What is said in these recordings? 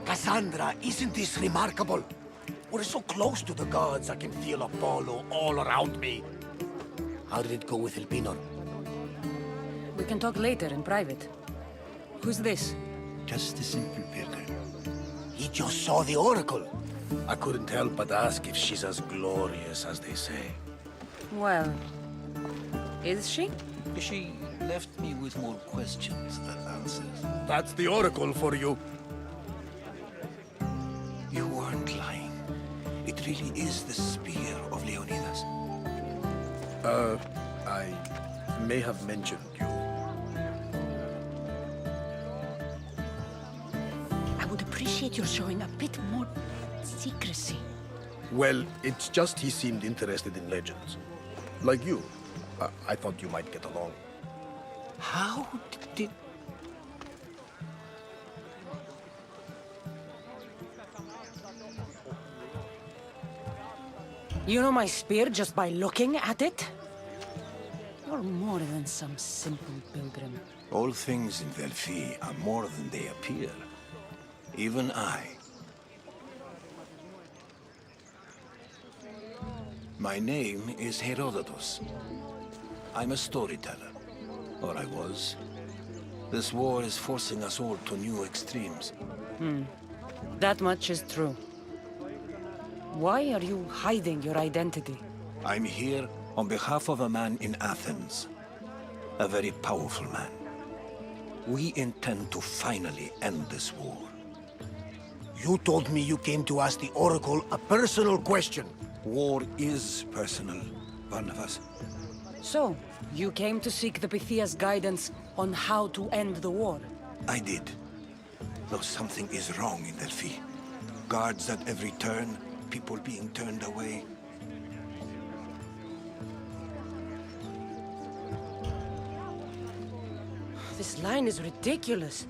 Cassandra, isn't this remarkable? We're so close to the gods, I can feel Apollo all around me. How did it go with Elpinor? We can talk later in private. Who's this? Just a simple pilgrim. He just saw the Oracle. I couldn't help but ask if she's as glorious as they say. Well, is she? She left me with more questions than answers. That's the Oracle for you. You weren't lying. It really is the spear of Leonidas. I may have mentioned you. I would appreciate your showing a bit more secrecy. Well, it's just he seemed interested in legends. Like you. I thought you might get along. How did... You know my spear just by looking at it? You're more than some simple pilgrim. All things in Delphi are more than they appear. Even I. My name is Herodotus. I'm a storyteller. Or I was. This war is forcing us all to new extremes. That much is true. Why are you hiding your identity? I'm here on behalf of a man in Athens. A very powerful man. We intend to finally end this war. You told me you came to ask the Oracle a personal question. War is personal, Barnabas. So, you came to seek the Pythia's guidance on how to end the war? I did. Though something is wrong in Delphi. Guards at every turn, people being turned away. This line is ridiculous.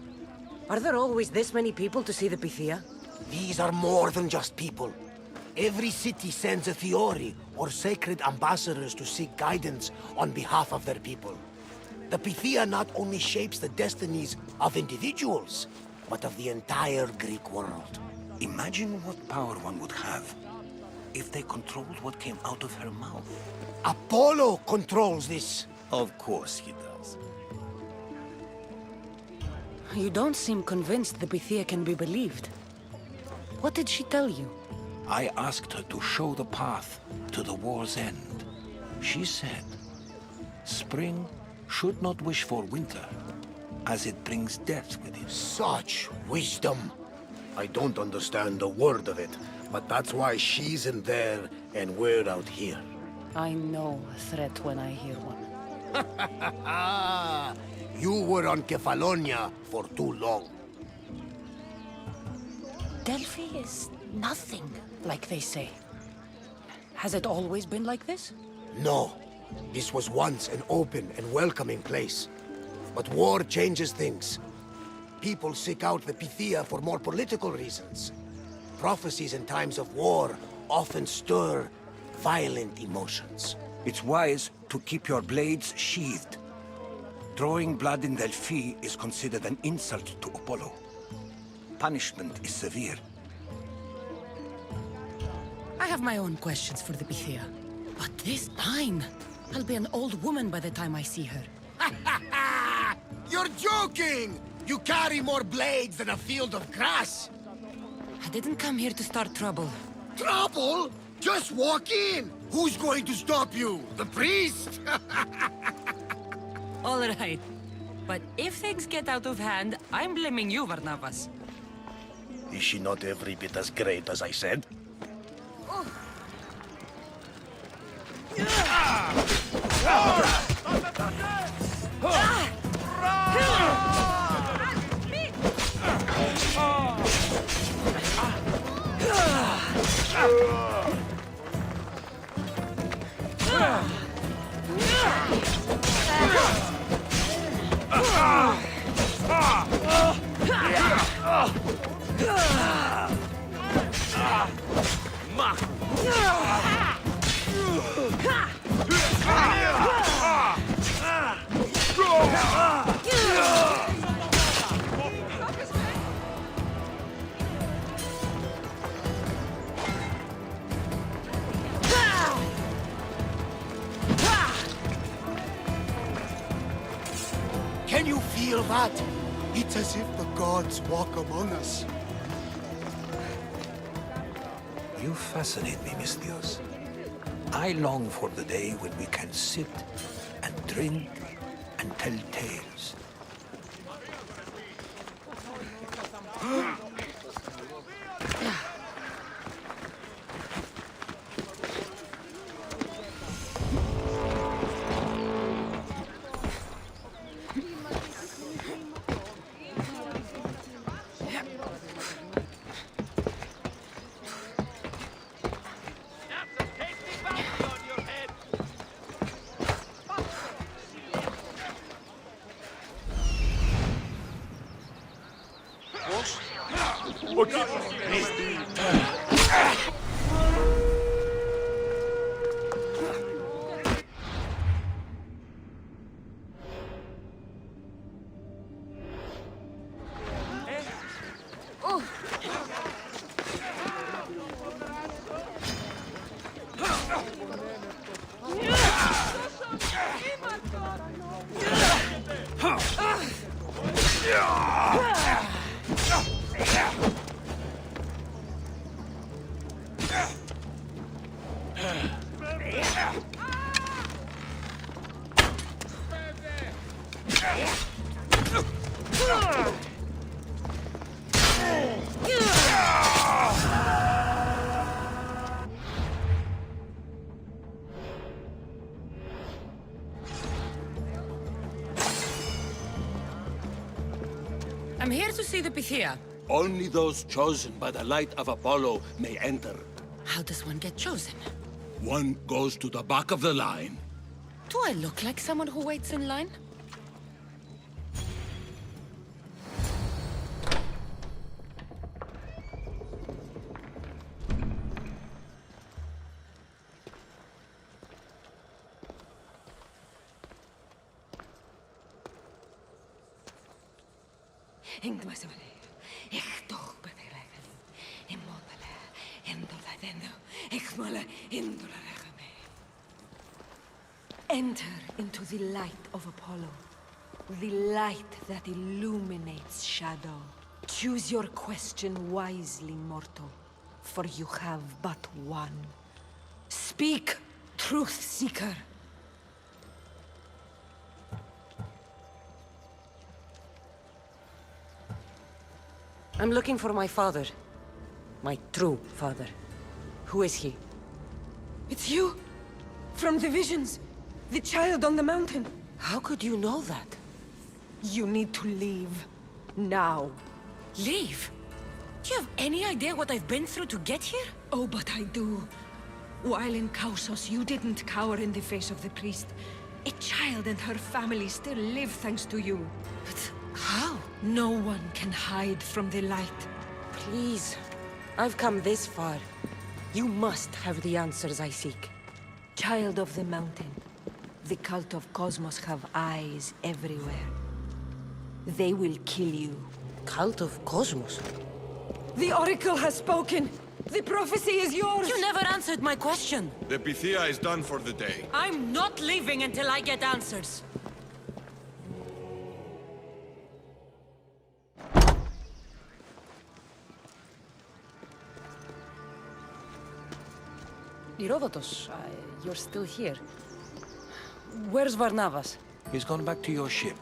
Are there always this many people to see the Pythia? These are more than just people. Every city sends a Fiori, or sacred ambassadors to seek guidance on behalf of their people. The Pythia not only shapes the destinies of individuals, but of the entire Greek world. Imagine what power one would have if they controlled what came out of her mouth. Apollo controls this. Of course he does. You don't seem convinced the Pythia can be believed. What did she tell you? I asked her to show the path to the war's end. She said, spring should not wish for winter, as it brings death with it. Such wisdom. I don't understand a word of it, but that's why she's in there and we're out here. I know a threat when I hear one. You were on Kefalonia for too long. Delphi is nothing, like they say. Has it always been like this? No. This was once an open and welcoming place. But war changes things. People seek out the Pythia for more political reasons. Prophecies in times of war often stir violent emotions. It's wise to keep your blades sheathed. Drawing blood in Delphi is considered an insult to Apollo. Punishment is severe. I have my own questions for the Pythia. But this line... I'll be an old woman by the time I see her. You're joking! You carry more blades than a field of grass! didn't come here to start trouble. Trouble? Just walk in! Who's going to stop you? The priest? All right. But if things get out of hand, I'm blaming you, Varnavas. Is she not every bit as great as I said? Can you feel that? It's as if the gods walk among us. You fascinate me, Mistios. I long for the day when we can sit and drink and tell tales. I'm here to see the Pythia. Only those chosen by the light of Apollo may enter. How does one get chosen? One goes to the back of the line. Do I look like someone who waits in line? Enter into the light of Apollo, the light that illuminates shadow. Choose your question wisely, mortal, for you have but one. Speak, truth seeker. I'm looking for my father. My true father. Who is he? It's you! From the visions! The child on the mountain! How could you know that? You need to leave. Now. Leave? Do you have any idea what I've been through to get here? Oh, but I do. While in Kausos, you didn't cower in the face of the priest. A child and her family still live thanks to you. But how? No one can hide from the light. Please. I've come this far. You must have the answers I seek. Child of the mountain, the cult of Cosmos have eyes everywhere. They will kill you. Cult of Cosmos? The Oracle has spoken! The prophecy is yours! You never answered my question! The Pythia is done for the day. I'm not leaving until I get answers! Herodotus, you're still here. Where's Varnavas? He's gone back to your ship.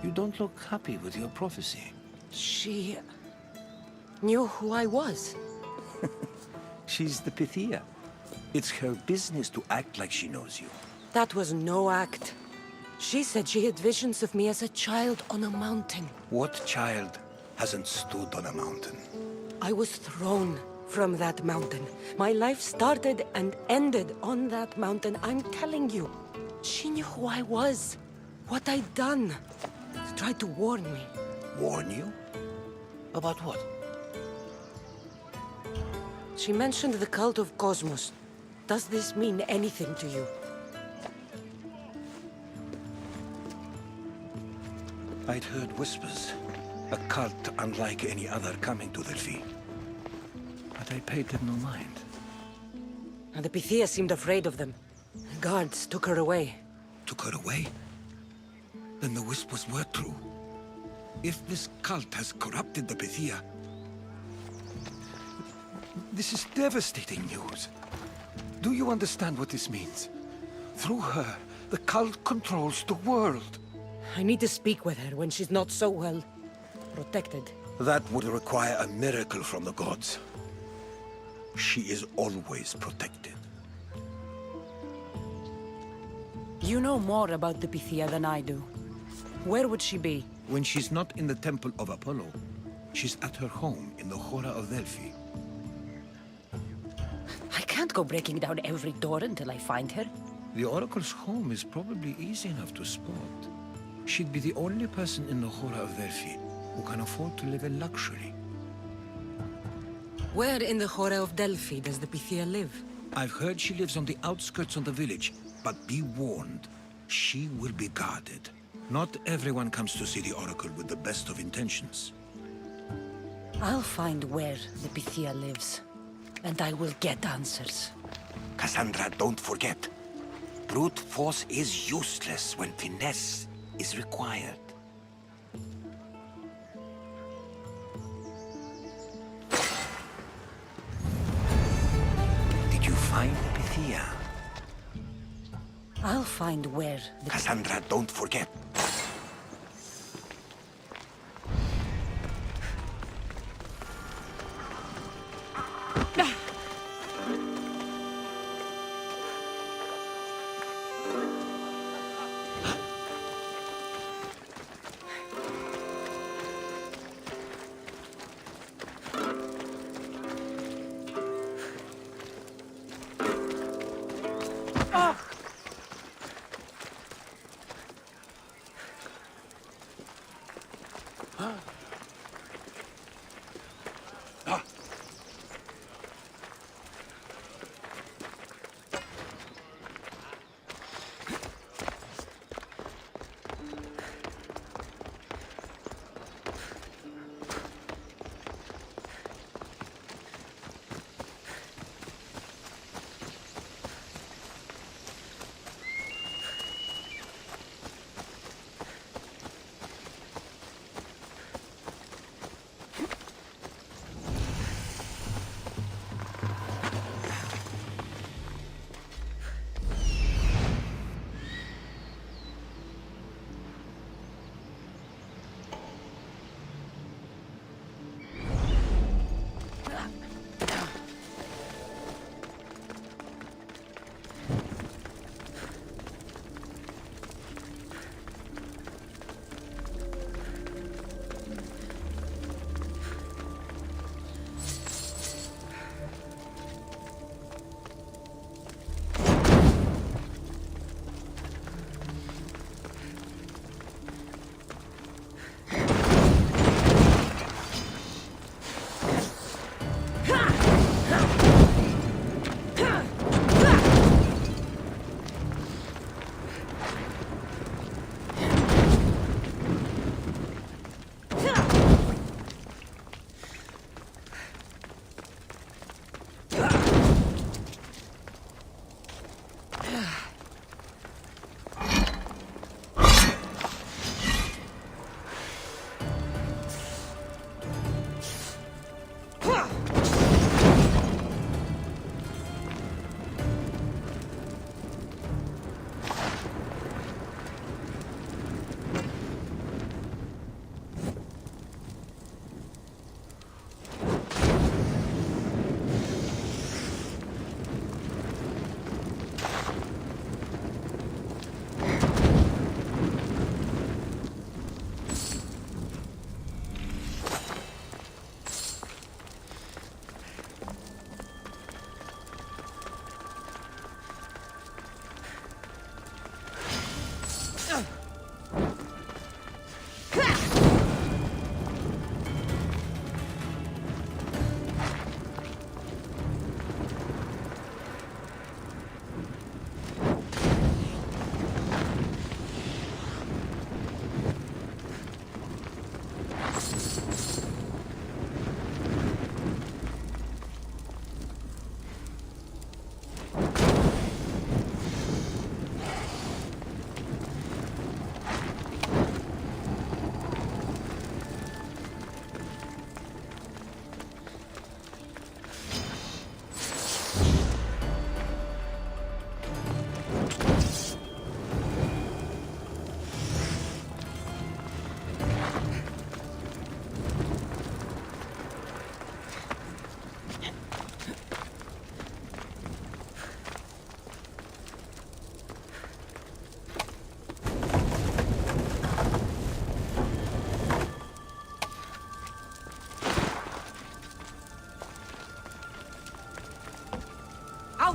You don't look happy with your prophecy. She... knew who I was. She's the Pythia. It's her business to act like she knows you. That was no act. She said she had visions of me as a child on a mountain. What child hasn't stood on a mountain? I was thrown from that mountain. My life started and ended on that mountain, I'm telling you. She knew who I was, what I'd done. She tried to warn me. Warn you? About what? She mentioned the cult of Cosmos. Does this mean anything to you? I'd heard whispers. A cult unlike any other coming to Delphi. But I paid them no mind. And the Pythia seemed afraid of them. Guards took her away. Took her away? Then the whispers were true. If this cult has corrupted the Pythia... This is devastating news. Do you understand what this means? Through her, the cult controls the world. I need to speak with her when she's not so well protected. That would require a miracle from the gods. She is always protected. You know more about the Pythia than I do. Where would she be? When she's not in the temple of Apollo, she's at her home in the Hora of Delphi. I can't go breaking down every door until I find her. The Oracle's home is probably easy enough to spot. She'd be the only person in the Hora of Delphi who can afford to live in luxury. Where in the Hora of Delphi does the Pythia live? I've heard she lives on the outskirts of the village, but be warned, she will be guarded. Not everyone comes to see the Oracle with the best of intentions. I'll find where the Pythia lives, and I will get answers. Cassandra, don't forget. Brute force is useless when finesse is required. Did you find the Pythia? I'll find where the... Cassandra, don't forget.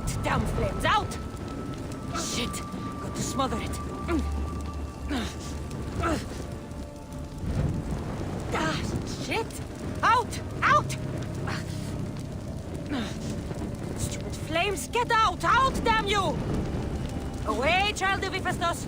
Out, damn flames, out! Shit, got to smother it. Ah, shit! Out! Out! Stupid flames, get out! Out, damn you! Away, child of Hephaestus!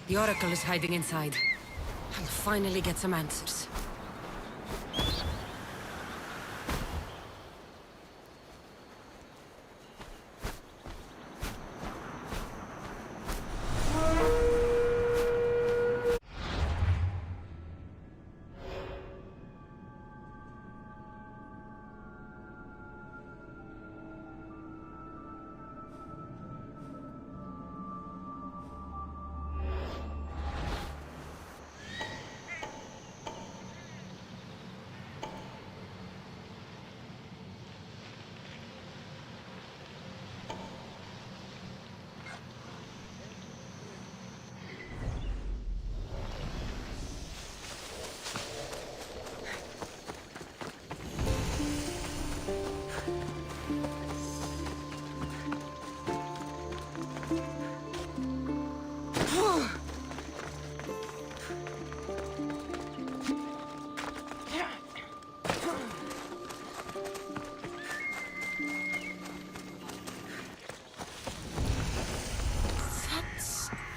The Oracle is hiding inside. I'll finally get some answers.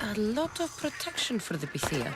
A lot of protection for the Pythia.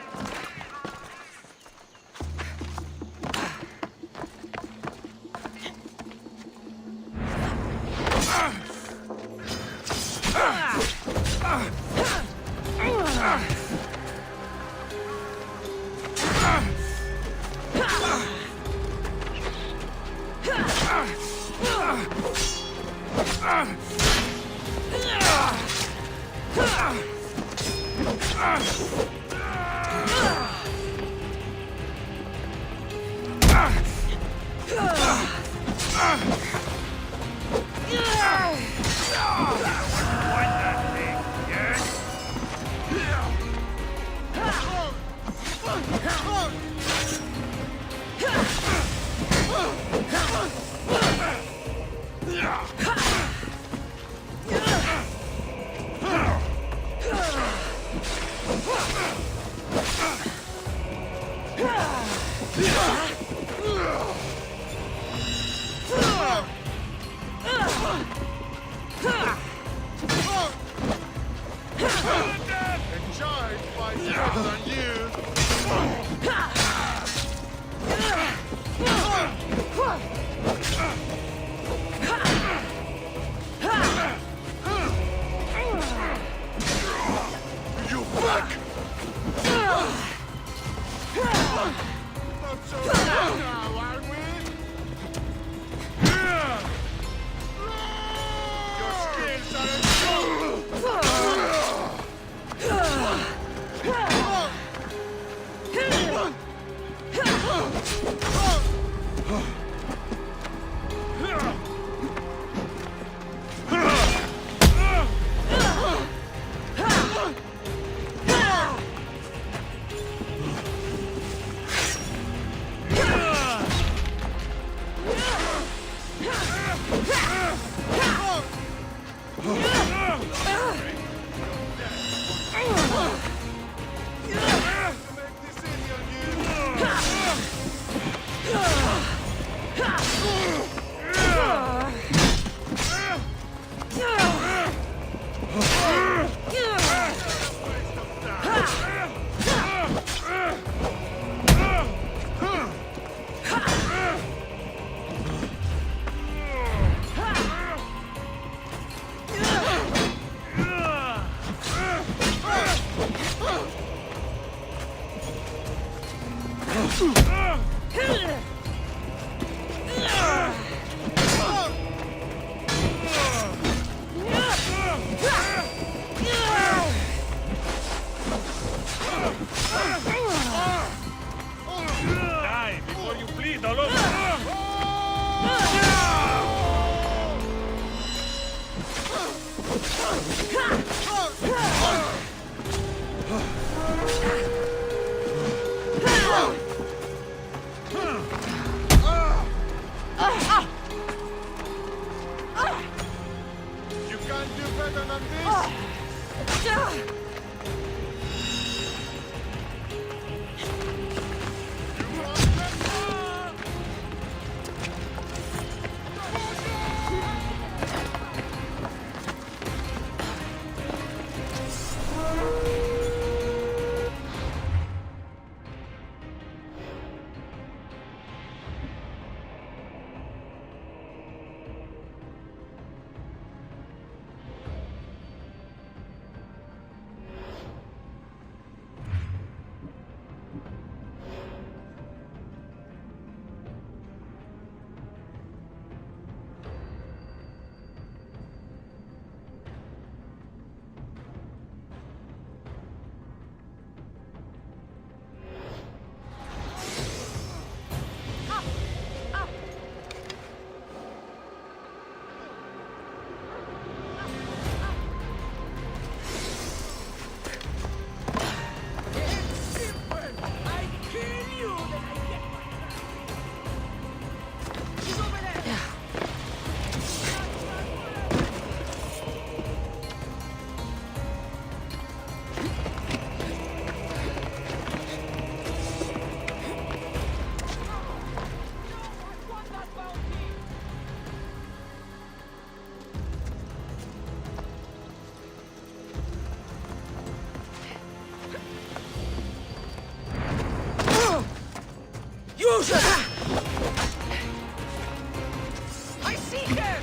I see her!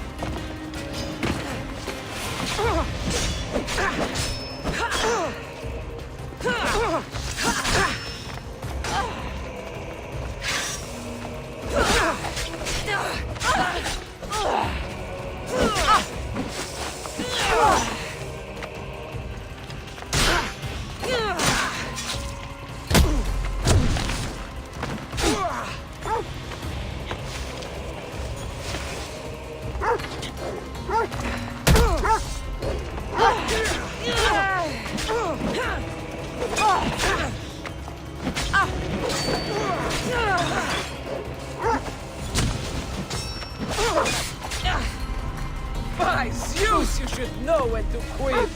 By Zeus, you should know when to quit!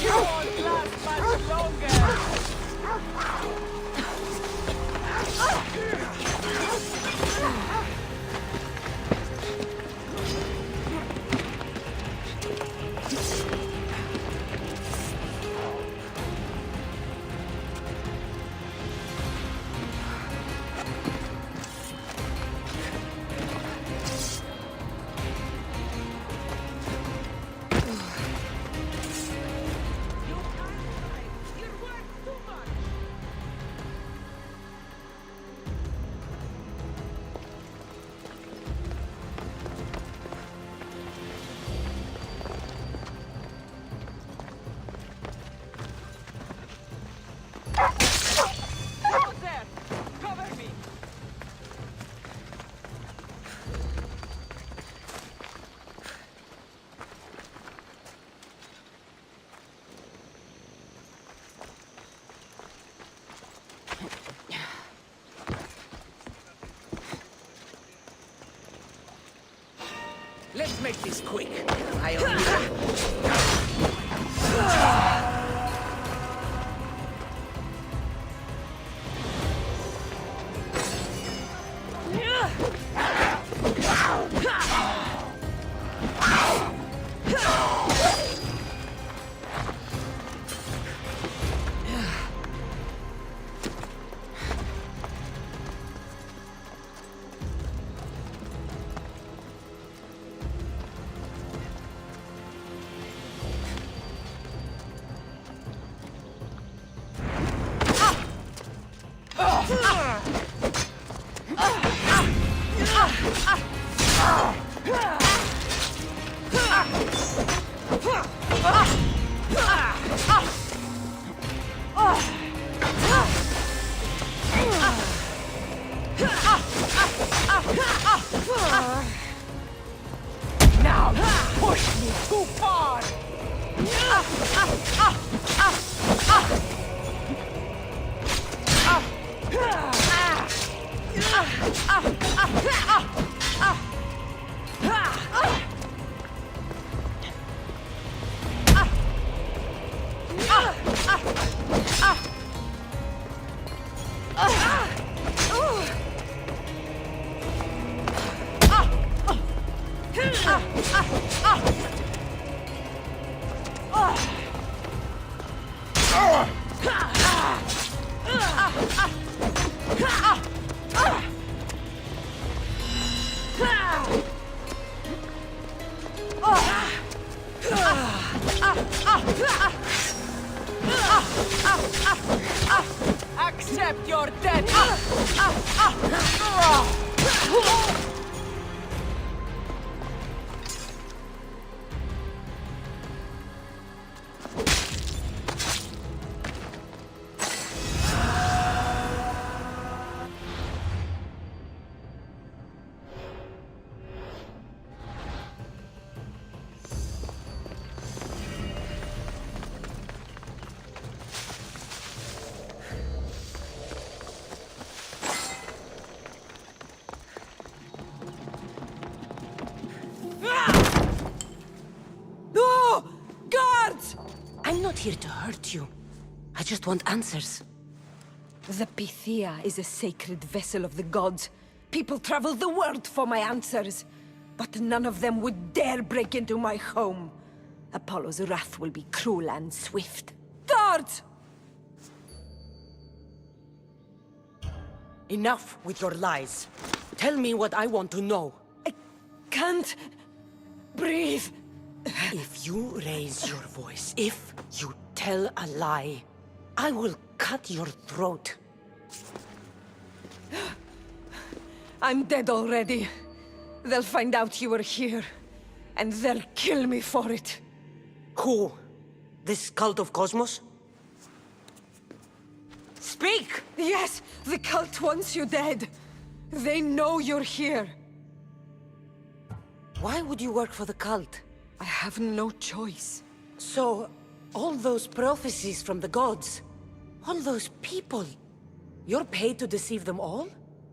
You won't last much longer! Let's make this quick. I only... Now, push me too far! Accept your death! No! Guards! I'm not here to hurt you. I just want answers. The Pythia is a sacred vessel of the gods. People travel the world for my answers. But none of them would dare break into my home. Apollo's wrath will be cruel and swift. Guards! Enough with your lies. Tell me what I want to know. I can't breathe. If you raise your voice, if you tell a lie, I will cut your throat. I'm dead already. They'll find out you were here, and they'll kill me for it. Who? This cult of Cosmos? Speak! Yes, the cult wants you dead. They know you're here. Why would you work for the cult? I have no choice. So, all those prophecies from the gods, all those people, you're paid to deceive them all?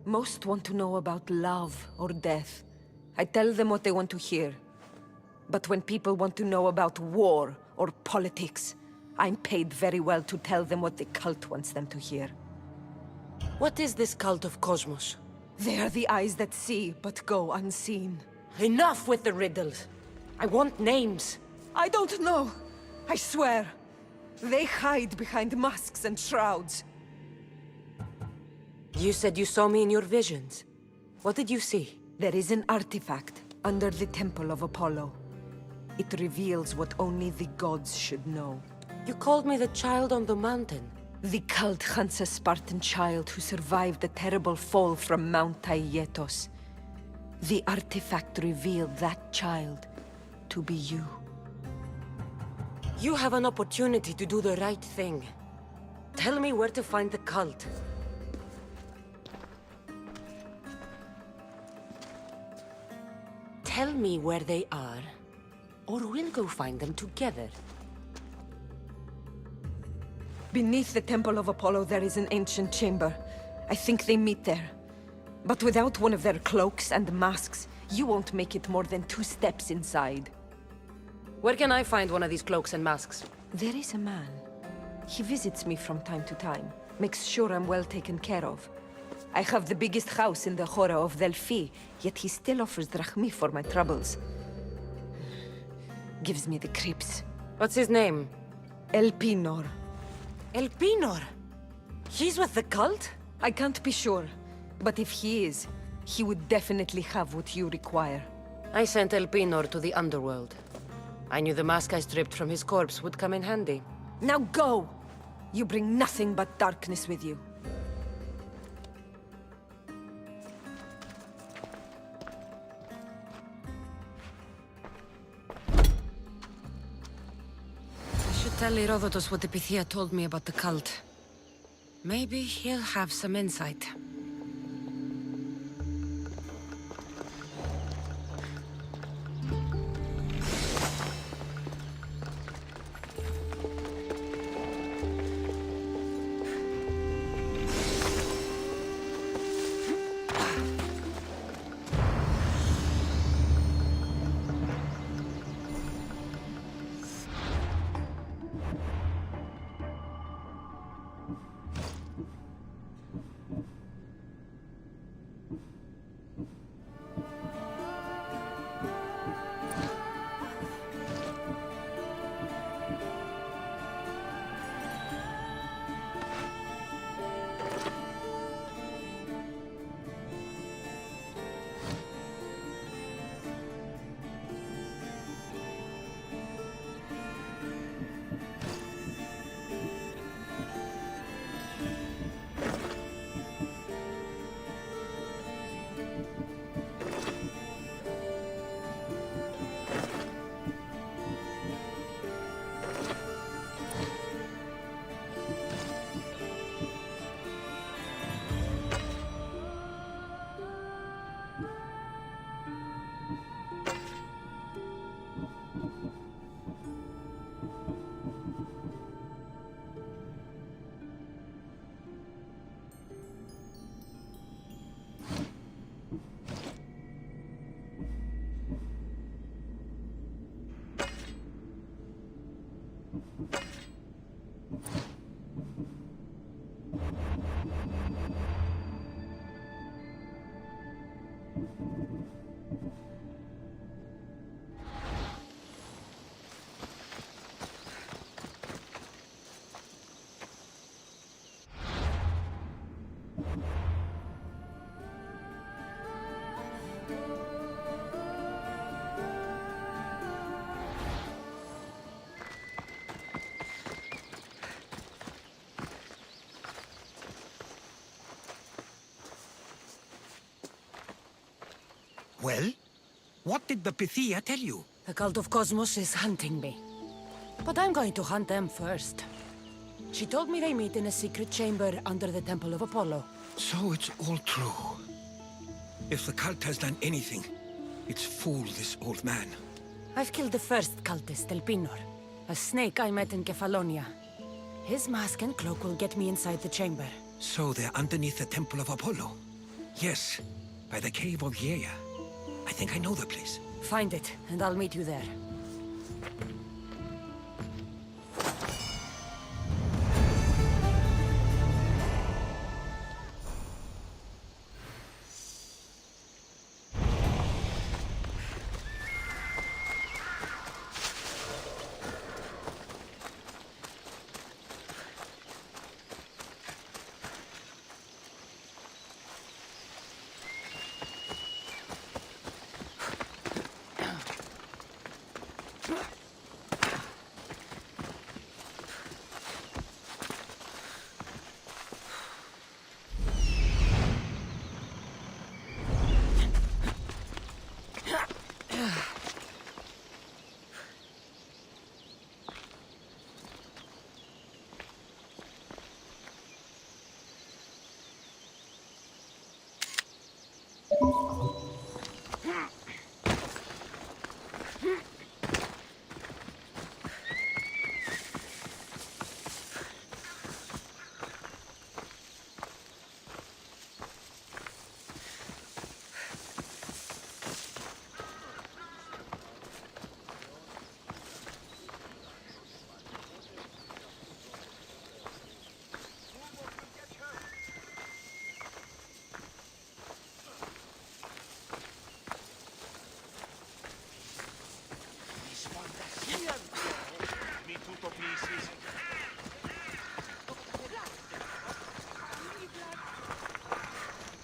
Most want to know about love or death. I tell them what they want to hear. But when people want to know about war or politics, I'm paid very well to tell them what the cult wants them to hear. What is this cult of Cosmos? They are the eyes that see, but go unseen. Enough with the riddles. I want names. I don't know. I swear. They hide behind masks and shrouds. You said you saw me in your visions. What did you see? There is an artifact under the temple of Apollo. It reveals what only the gods should know. You called me the child on the mountain. The cult hunts a Spartan child who survived the terrible fall from Mount Aietos. The artifact revealed that child to be you. You have an opportunity to do the right thing. Tell me where to find the cult. Tell me where they are, or we'll go find them together. Beneath the temple of Apollo there is an ancient chamber. I think they meet there. But without one of their cloaks and masks, you won't make it more than 2 steps inside. Where can I find one of these cloaks and masks? There is a man. He visits me from time to time, makes sure I'm well taken care of. I have the biggest house in the Hora of Delphi, yet he still offers drachmi for my troubles. Gives me the creeps. What's his name? Elpinor. Elpinor? He's with the cult? I can't be sure, but if he is, he would definitely have what you require. I sent Elpinor to the underworld. I knew the mask I stripped from his corpse would come in handy. Now go! You bring nothing but darkness with you. I should tell Herodotus what the Pythia told me about the cult. Maybe he'll have some insight. Well? What did the Pythia tell you? The cult of Cosmos is hunting me. But I'm going to hunt them first. She told me they meet in a secret chamber under the Temple of Apollo. So it's all true. If the cult has done anything, it's fooled this old man. I've killed the first cultist, El Pinor, a snake I met in Kefalonia. His mask and cloak will get me inside the chamber. So they're underneath the Temple of Apollo? Yes, by the cave of Yea. I think I know the place. Find it, and I'll meet you there.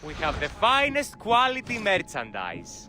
We have the finest quality merchandise.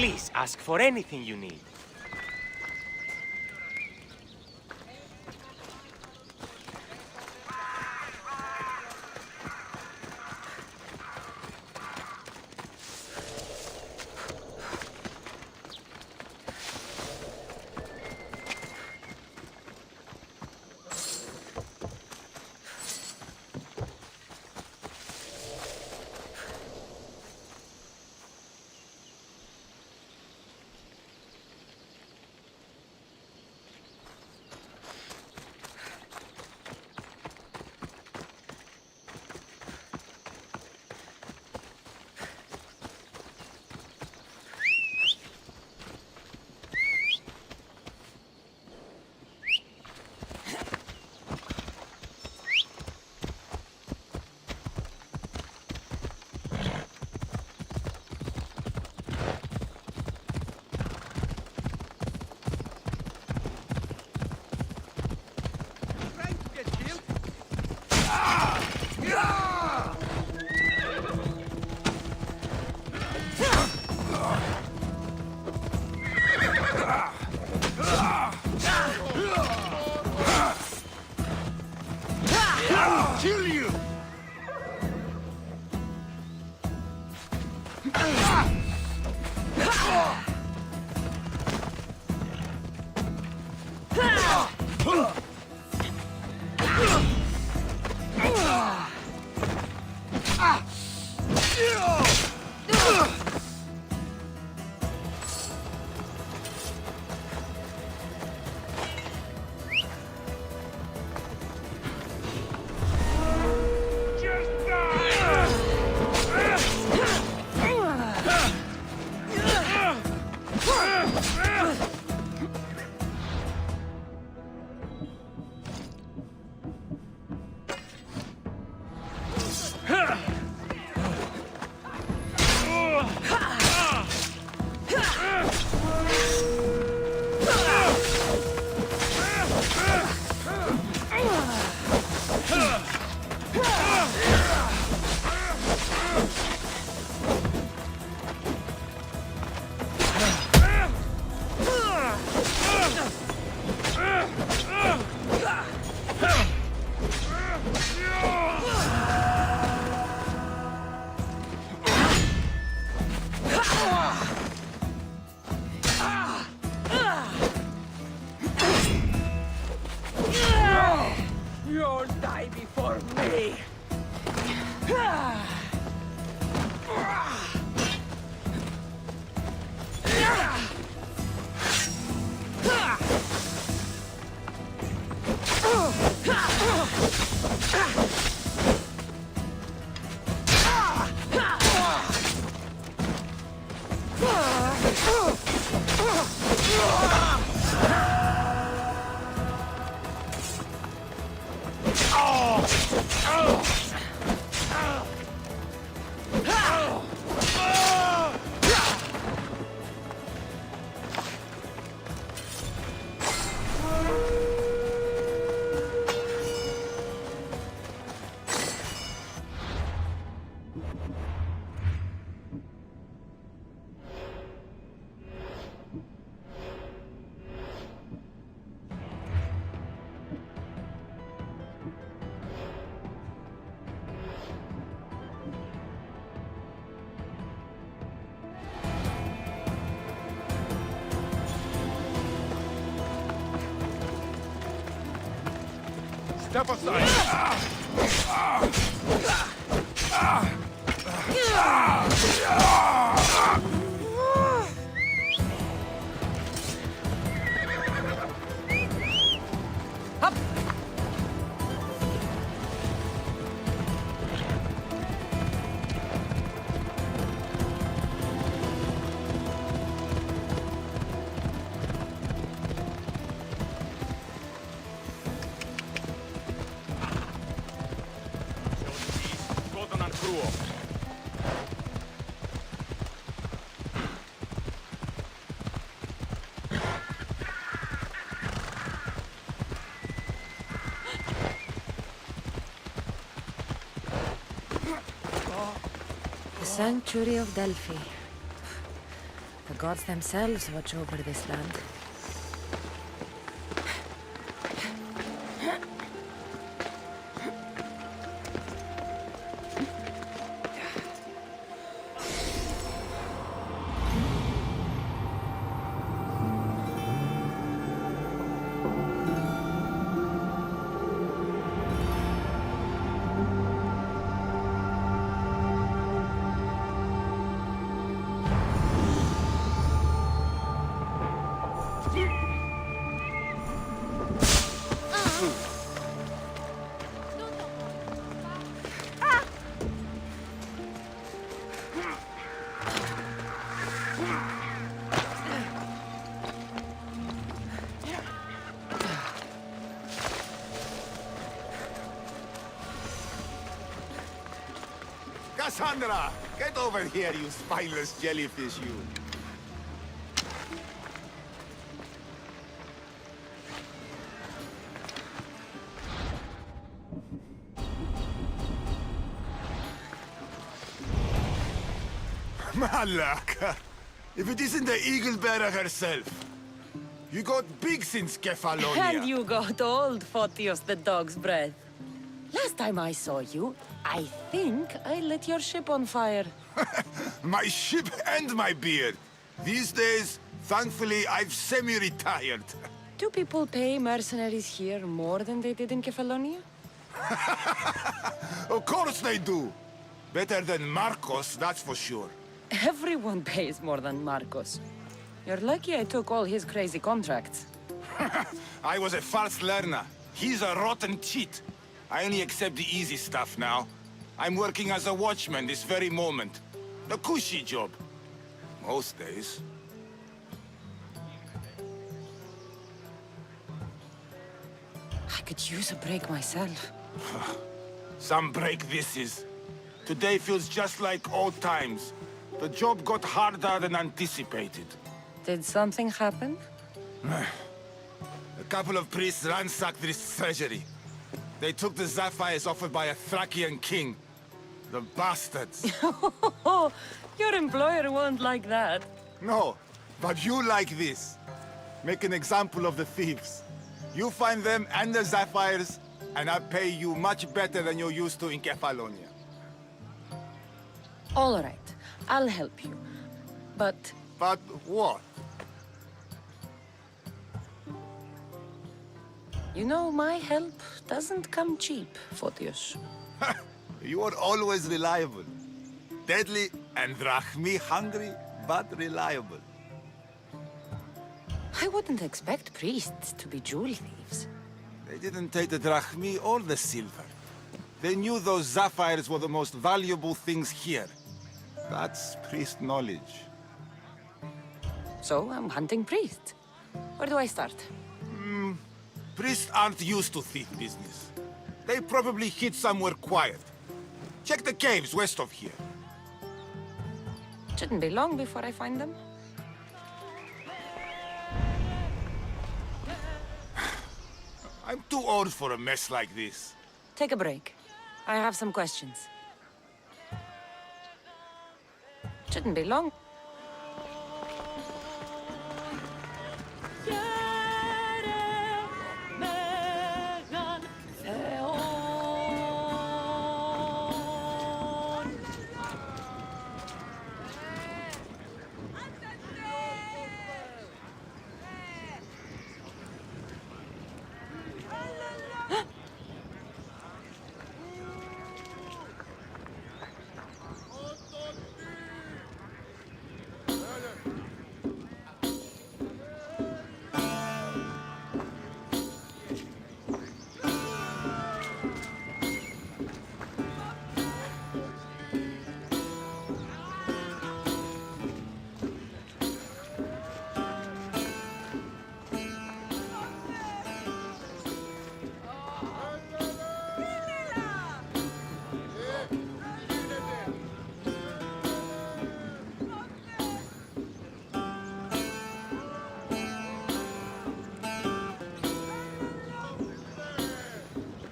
Please ask for anything you need. Kill you! You'll die before me! Step aside! The Sanctuary of Delphi. The gods themselves watch over this land. Cassandra! Get over here, you spineless jellyfish, you! Malaka! If it isn't the Eagle-bearer herself! You got big since Kefalonia! And you got old, Photios the dog's breath. Last time I saw you, I think I lit your ship on fire. My ship and my beard! These days, thankfully, I've semi-retired. Do people pay mercenaries here more than they did in Kefalonia? Of course they do! Better than Marcos, that's for sure. Everyone pays more than Marcos. You're lucky I took all his crazy contracts. I was a fast learner. He's a rotten cheat. I only accept the easy stuff now. I'm working as a watchman this very moment. The cushy job. Most days. I could use a break myself. Some break this is. Today feels just like old times. The job got harder than anticipated. Did something happen? A couple of priests ransacked this treasury. They took the sapphires offered by a Thracian king. The bastards. Your employer won't like that. No, but you like this. Make an example of the thieves. You find them and the sapphires, and I pay you much better than you're used to in Kefalonia. All right, I'll help you. But But what? you know, my help doesn't come cheap, Photios. You are always reliable. Deadly and drachmi hungry, but reliable. I wouldn't expect priests to be jewel thieves. They didn't take the drachmi or the silver. They knew those sapphires were the most valuable things here. That's priest knowledge. So I'm hunting priests. Where do I start? Priests aren't used to thief business. They probably hid somewhere quiet. Check the caves west of here. Shouldn't be long before I find them. I'm too old for a mess like this. Take a break. I have some questions. Shouldn't be long.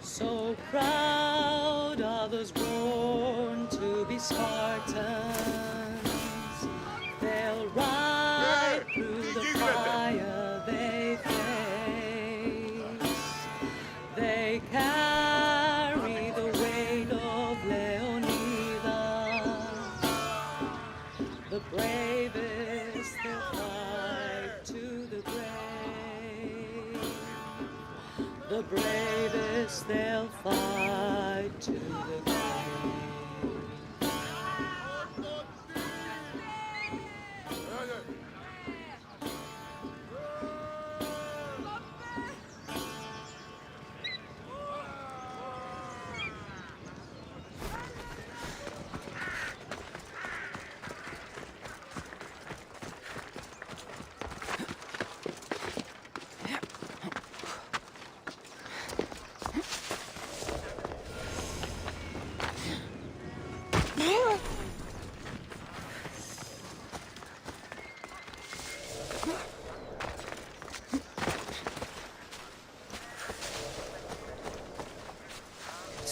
So proud of those born to be Spartans. They'll rise. the bravest, they'll fight to the grave.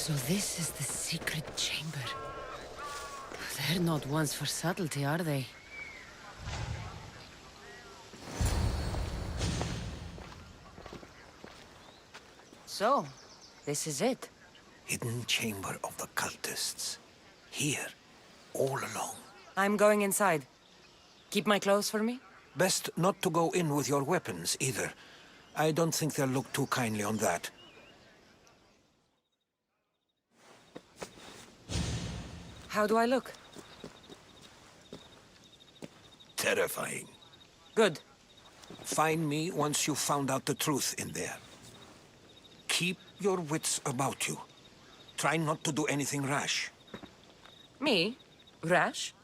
So this is the secret chamber. They're not ones for subtlety, are they? So, this is it. Hidden chamber of the cultists. Here, all along. I'm going inside. Keep my clothes for me? Best not to go in with your weapons, either. I don't think they'll look too kindly on that. How do I look? Terrifying. Good. Find me once you've found out the truth in there. Keep your wits about you. Try not to do anything rash. Me? Rash?